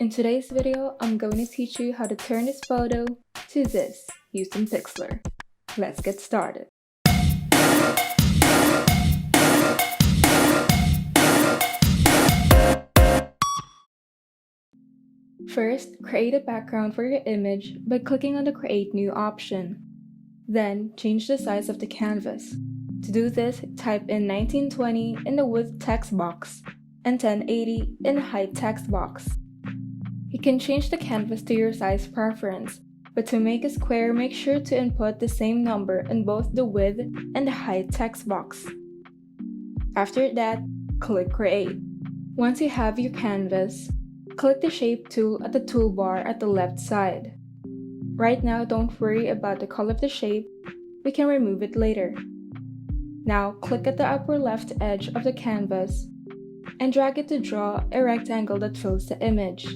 In today's video, I'm going to teach you how to turn this photo to this using Pixlr. Let's get started. First, create a background for your image by clicking on the Create New option. Then, change the size of the canvas. To do this, type in 1920 in the width text box and 1080 in the height text box. You can change the canvas to your size preference, but to make a square, make sure to input the same number in both the width and the height text box. After that, click Create. Once you have your canvas, click the Shape tool at the toolbar at the left side. Right now, don't worry about the color of the shape, we can remove it later. Now, click at the upper left edge of the canvas and drag it to draw a rectangle that fills the image.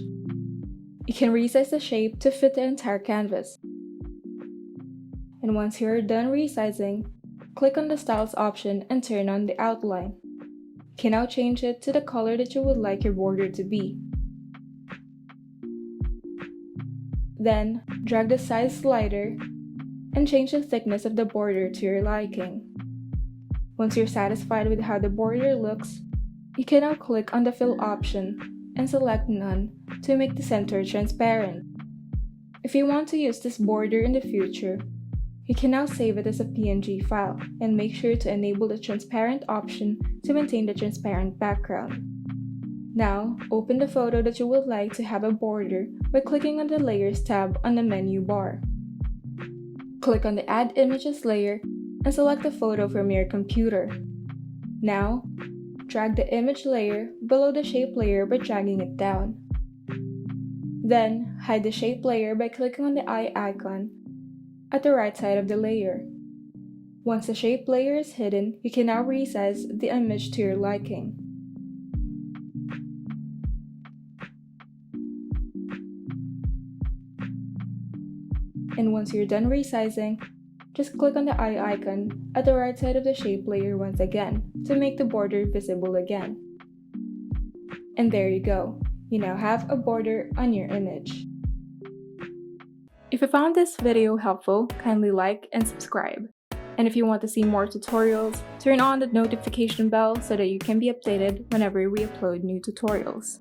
You can resize the shape to fit the entire canvas. And once you're done resizing, click on the Styles option and turn on the outline. You can now change it to the color that you would like your border to be. Then, drag the size slider and change the thickness of the border to your liking. Once you're satisfied with how the border looks, you can now click on the Fill option and select None to make the center transparent. If you want to use this border in the future, you can now save it as a PNG file and make sure to enable the transparent option to maintain the transparent background. Now, open the photo that you would like to have a border by clicking on the Layers tab on the menu bar. Click on the Add Images layer and select the photo from your computer. Now, drag the image layer below the shape layer by dragging it down. Then, hide the shape layer by clicking on the eye icon at the right side of the layer. Once the shape layer is hidden, you can now resize the image to your liking. And once you're done resizing, just click on the eye icon at the right side of the shape layer once again to make the border visible again. And there you go. You now have a border on your image. If you found this video helpful, kindly like and subscribe. And if you want to see more tutorials, turn on the notification bell so that you can be updated whenever we upload new tutorials.